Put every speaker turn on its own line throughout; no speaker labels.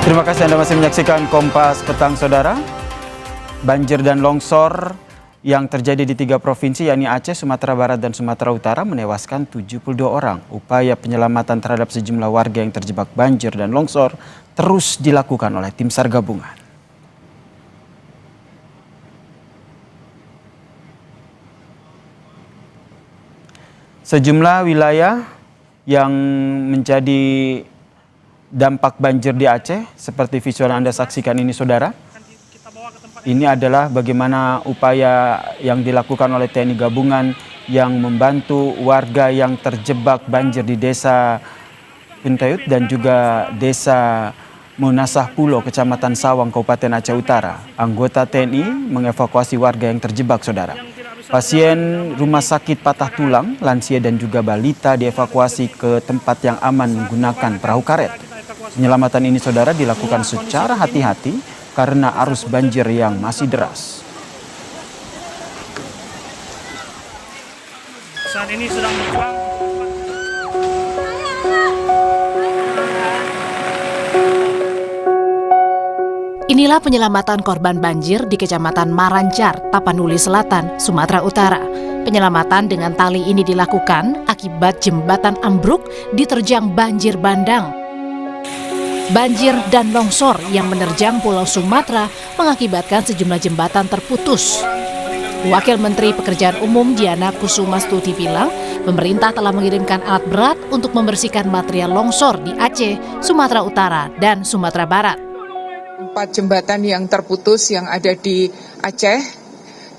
Terima kasih Anda masih menyaksikan Kompas Petang, Saudara. Banjir dan longsor yang terjadi di 3 provinsi yakni Aceh, Sumatera Barat, dan Sumatera Utara menewaskan 72 orang. Upaya penyelamatan terhadap sejumlah warga yang terjebak banjir dan longsor terus dilakukan oleh tim SAR gabungan. Sejumlah wilayah yang menjadi dampak banjir di Aceh, seperti visual yang Anda saksikan ini, Saudara. Ini adalah bagaimana upaya yang dilakukan oleh TNI Gabungan yang membantu warga yang terjebak banjir di Desa Puntayut dan juga Desa Munasah Pulo, Kecamatan Sawang, Kabupaten Aceh Utara. Anggota TNI mengevakuasi warga yang terjebak, Saudara. Pasien rumah sakit patah tulang, lansia dan juga balita dievakuasi ke tempat yang aman menggunakan perahu karet. Penyelamatan ini, Saudara, dilakukan secara hati-hati karena arus banjir yang masih deras.
Saat ini sedang berjuang.
Inilah penyelamatan korban banjir di Kecamatan Marancar, Tapanuli Selatan, Sumatera Utara. Penyelamatan dengan tali ini dilakukan akibat jembatan ambruk diterjang banjir bandang. Banjir dan longsor yang menerjang Pulau Sumatera mengakibatkan sejumlah jembatan terputus. Wakil Menteri Pekerjaan Umum Diana Kusumastuti bilang, pemerintah telah mengirimkan alat berat untuk membersihkan material longsor di Aceh, Sumatera Utara, dan Sumatera Barat.
4 jembatan yang terputus yang ada di Aceh,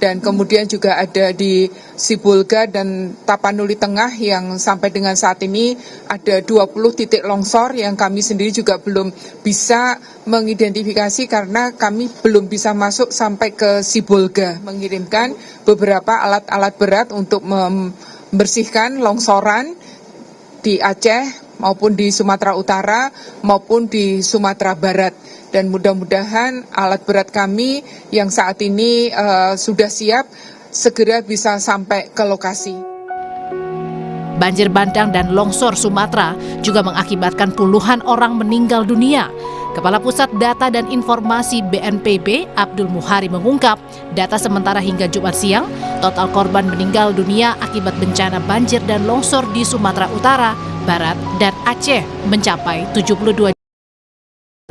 dan kemudian juga ada di Sibolga dan Tapanuli Tengah yang sampai dengan saat ini ada 20 titik longsor yang kami sendiri juga belum bisa mengidentifikasi karena kami belum bisa masuk sampai ke Sibolga. Mengirimkan beberapa alat-alat berat untuk membersihkan longsoran di Aceh maupun di Sumatera Utara maupun di Sumatera Barat. Dan mudah-mudahan alat berat kami yang saat ini sudah siap segera bisa sampai ke lokasi.
Banjir bandang dan longsor Sumatera juga mengakibatkan puluhan orang meninggal dunia. Kepala Pusat Data dan Informasi BNPB, Abdul Muhari, mengungkap, data sementara hingga Jumat siang, total korban meninggal dunia akibat bencana banjir dan longsor di Sumatera Utara, Barat, dan Aceh mencapai 72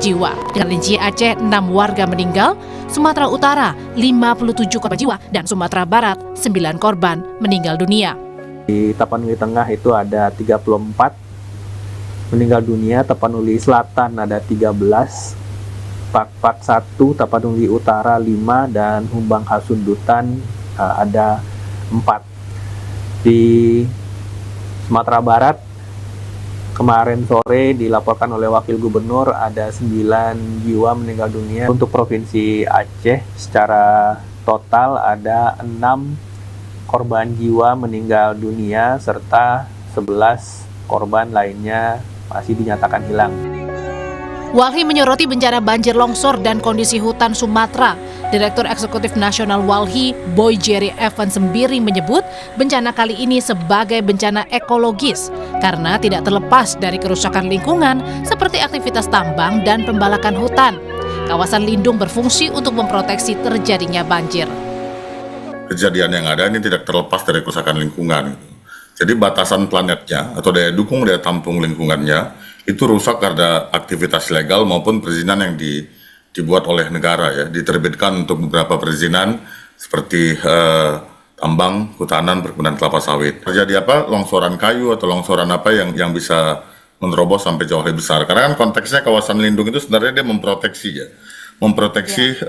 jiwa. Dengan rinci Aceh 6 warga meninggal, Sumatera Utara 57 korban jiwa, dan Sumatera Barat 9 korban meninggal dunia.
Di Tapanuli Tengah itu ada 34 meninggal dunia, Tapanuli Selatan ada 13, Pakpak 1, Tapanuli Utara 5, dan Humbang Hasundutan ada 4. Di Sumatera Barat kemarin sore dilaporkan oleh Wakil Gubernur ada 9 jiwa meninggal dunia. Untuk Provinsi Aceh secara total ada 6 korban jiwa meninggal dunia serta 11 korban lainnya masih dinyatakan hilang.
Walhi menyoroti bencana banjir longsor dan kondisi hutan Sumatera. Direktur Eksekutif Nasional Walhi, Boy Jerry Evans Sembiri, menyebut bencana kali ini sebagai bencana ekologis karena tidak terlepas dari kerusakan lingkungan seperti aktivitas tambang dan pembalakan hutan. Kawasan lindung berfungsi untuk memproteksi terjadinya banjir.
Kejadian yang ada ini tidak terlepas dari kerusakan lingkungan. Jadi batasan planetnya atau daya dukung, daya tampung lingkungannya itu rusak karena aktivitas legal maupun perizinan yang dibuat oleh negara, ya, diterbitkan untuk beberapa perizinan seperti tambang, hutanan, perkebunan kelapa sawit. Terjadi apa? Longsoran kayu atau longsoran apa yang bisa menerobos sampai jauh lebih besar. Karena kan konteksnya kawasan lindung itu sebenarnya dia memproteksi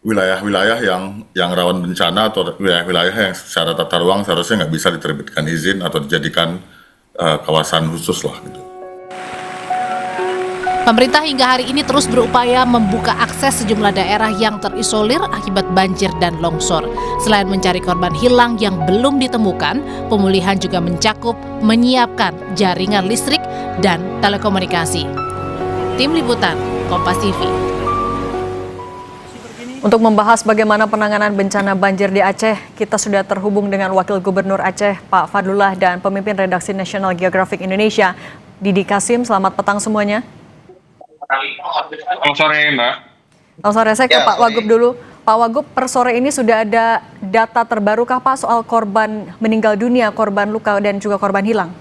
wilayah-wilayah yang rawan bencana atau wilayah-wilayah yang secara tata ruang seharusnya nggak bisa diterbitkan izin atau dijadikan kawasan khusus lah gitu.
Pemerintah hingga hari ini terus berupaya membuka akses sejumlah daerah yang terisolir akibat banjir dan longsor. Selain mencari korban hilang yang belum ditemukan, pemulihan juga mencakup menyiapkan jaringan listrik dan telekomunikasi. Tim Liputan, Kompas TV.
Untuk membahas bagaimana penanganan bencana banjir di Aceh, kita sudah terhubung dengan Wakil Gubernur Aceh, Pak Fadlullah, dan pemimpin redaksi National Geographic Indonesia, Didi Kasim. Selamat petang semuanya.
Selamat sore, Mbak.
Selamat sore, saya ke Pak Wagub dulu. Pak Wagub, per sore ini sudah ada data terbarukah Pak soal korban meninggal dunia, korban luka, dan juga korban hilang?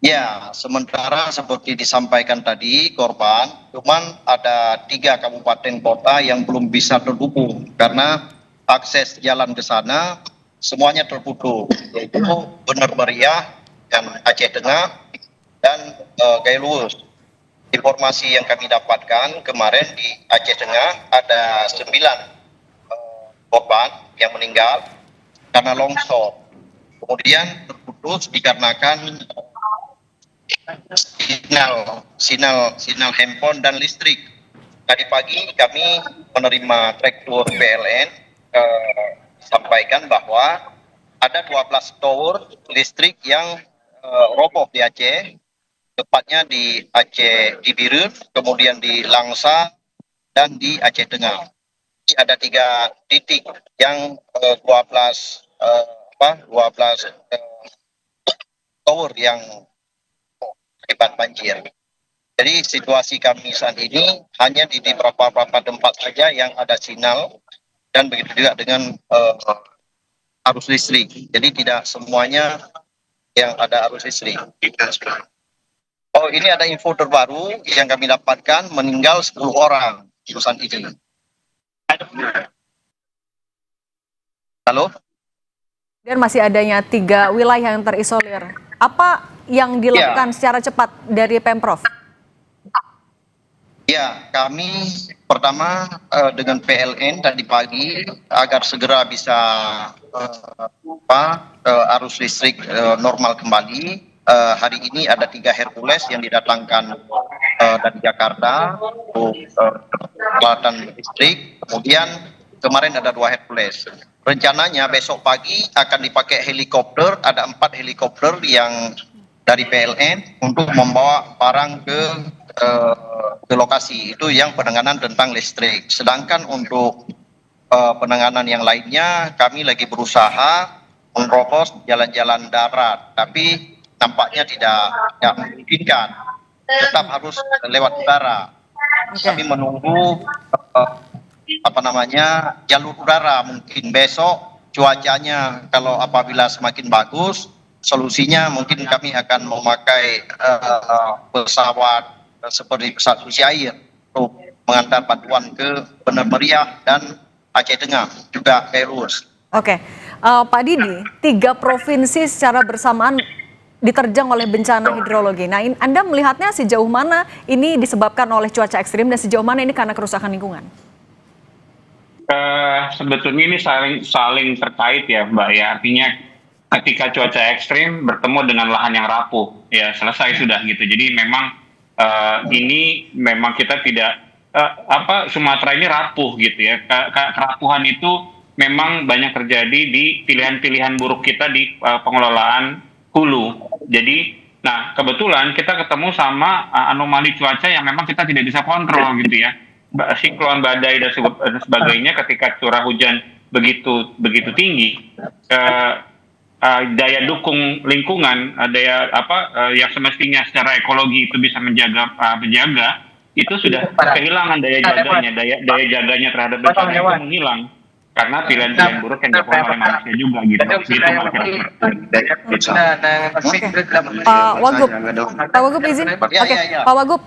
Ya, sementara seperti disampaikan tadi korban, cuman ada 3 kabupaten kota yang belum bisa terhubung karena akses jalan ke sana semuanya terputus, yaitu Bener Meriah dan Aceh Tengah dan Gailurus. Informasi yang kami dapatkan kemarin di Aceh Tengah ada 9 korban yang meninggal karena longsor. Kemudian terputus dikarenakan sinyal handphone dan listrik. Tadi pagi kami menerima traktor PLN sampaikan bahwa ada 12 tower listrik yang roboh di Aceh, tepatnya di Aceh di Birut, kemudian di Langsa dan di Aceh Tengah. Ada 3 titik yang 12 tower yang akibat banjir. Jadi situasi kami saat ini hanya di beberapa tempat saja yang ada sinyal dan begitu juga dengan arus listrik. Jadi tidak semuanya yang ada arus listrik. Oh, ini ada info terbaru yang kami dapatkan, meninggal 10 orang urusan ini. Halo?
Dan masih adanya 3 wilayah yang terisolir. Apa yang dilakukan secara cepat dari Pemprov?
Ya, kami pertama dengan PLN tadi pagi agar segera bisa arus listrik normal kembali. Hari ini ada 3 Hercules yang didatangkan dari Jakarta untuk peralatan listrik. Kemudian kemarin ada 2 Hercules. Rencananya besok pagi akan dipakai helikopter, ada 4 helikopter yang dari PLN untuk membawa barang ke lokasi. Itu yang penanganan tentang listrik. Sedangkan untuk penanganan yang lainnya kami lagi berusaha menerobos jalan-jalan darat, tapi nampaknya tidak memungkinkan, tetap harus lewat udara. Kami menunggu jalur udara. Mungkin besok cuacanya kalau apabila semakin bagus, solusinya mungkin kami akan memakai pesawat seperti pesawat susi air untuk mengantar bantuan ke Bener Meriah dan Aceh Tengah, juga Gailurus.
Oke, Pak Didi, 3 provinsi secara bersamaan diterjang oleh bencana hidrologi. Nah, Anda melihatnya sejauh mana ini disebabkan oleh cuaca ekstrim dan sejauh mana ini karena kerusakan lingkungan?
Sebetulnya ini saling terkait ya, Mbak, ya. Artinya ketika cuaca ekstrim bertemu dengan lahan yang rapuh, ya selesai sudah gitu. Jadi memang ini memang kita tidak Sumatera ini rapuh gitu ya. Kerapuhan itu memang banyak terjadi di pilihan-pilihan buruk kita di pengelolaan hulu. Jadi, nah kebetulan kita ketemu sama anomali cuaca yang memang kita tidak bisa kontrol gitu ya. Siklon, badai dan sebagainya. Ketika curah hujan begitu tinggi, daya dukung lingkungan, yang semestinya secara ekologi itu bisa menjaga itu sudah kehilangan daya jaganya terhadap bencana itu menghilang karena pilihan-pilihan buruk yang dilakukan oleh manusia juga gitu.
Pak Wagub izin. Oke, Pak Wagub.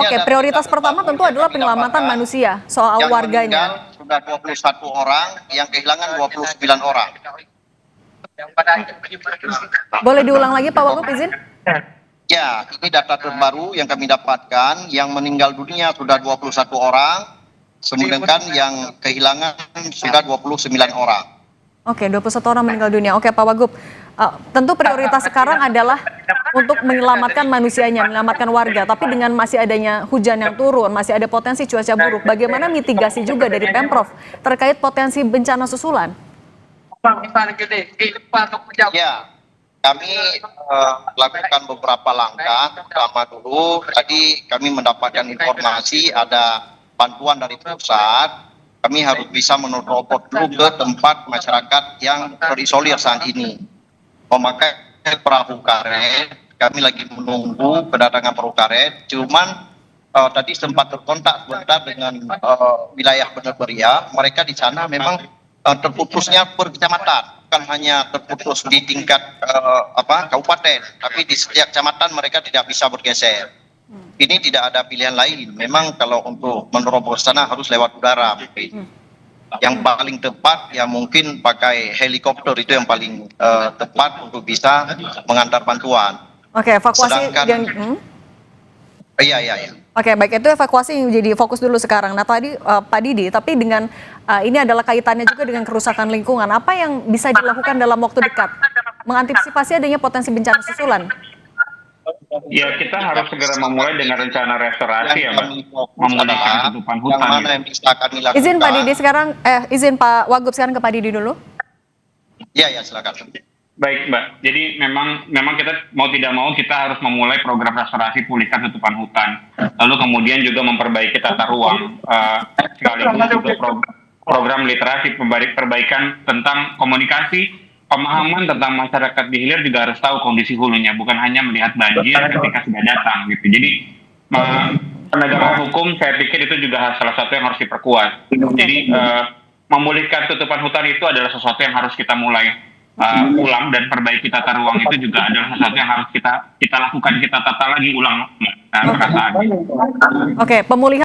Oke, prioritas pertama tentu adalah penyelamatan manusia soal warganya.
Sudah 21 orang, yang kehilangan 29 orang.
Boleh diulang lagi Pak Wagub izin?
Ya, ini data terbaru yang kami dapatkan, yang meninggal dunia sudah 21 orang, sedangkan yang kehilangan sudah 29 orang.
Oke, 21 orang meninggal dunia. Oke, Pak Wagub, tentu prioritas sekarang adalah untuk menyelamatkan manusianya, menyelamatkan warga. Tapi dengan masih adanya hujan yang turun, masih ada potensi cuaca buruk, bagaimana mitigasi juga dari Pemprov terkait potensi bencana susulan?
Ya, kami lakukan beberapa langkah. Pertama dulu, tadi kami mendapatkan informasi ada bantuan dari pusat. Kami harus bisa menerobos dulu ke tempat masyarakat yang terisolir saat ini. Memakai perahu karet, kami lagi menunggu kedatangan perahu karet. Cuman tadi sempat berkontak sebentar dengan wilayah Bener Meriah. Mereka di sana memang terputusnya per kecamatan, bukan hanya terputus di tingkat kabupaten, tapi di setiap kecamatan mereka tidak bisa bergeser. Ini tidak ada pilihan lain. Memang kalau untuk menerobos sana harus lewat udara. Yang paling tepat ya mungkin pakai helikopter, itu yang paling tepat untuk bisa mengantar bantuan.
Oke, evakuasi
Iya.
Oke, baik, itu evakuasi yang jadi fokus dulu sekarang. Nah tadi Pak Didi, tapi dengan ini adalah kaitannya juga dengan kerusakan lingkungan. Apa yang bisa dilakukan dalam waktu dekat mengantisipasi adanya potensi bencana susulan?
Ya, kita harus segera memulai dengan rencana restorasi ya, Mbak.
Kami fokus
Memulihkan
adalah
tutupan
yang
hutan.
mana yang bisa kami lakukan.
Izin Pak Didi sekarang, izin Pak Wagub sekarang ke Pak Didi dulu.
Ya, silakan.
Baik, Mbak. Jadi memang kita mau tidak mau kita harus memulai program restorasi pulihkan tutupan hutan. Lalu kemudian juga memperbaiki tata ruang. Sekaligus juga program literasi, perbaikan tentang komunikasi, pemahaman tentang masyarakat di hilir juga harus tahu kondisi hulunya, bukan hanya melihat banjir ketika sudah datang gitu. Jadi penegakan hukum saya pikir itu juga salah satu yang harus diperkuat. Jadi memulihkan tutupan hutan itu adalah sesuatu yang harus kita mulai ulang, dan perbaiki tata ruang itu juga adalah sesuatu yang harus kita lakukan, kita tata lagi ulang. Oke,
pemulihan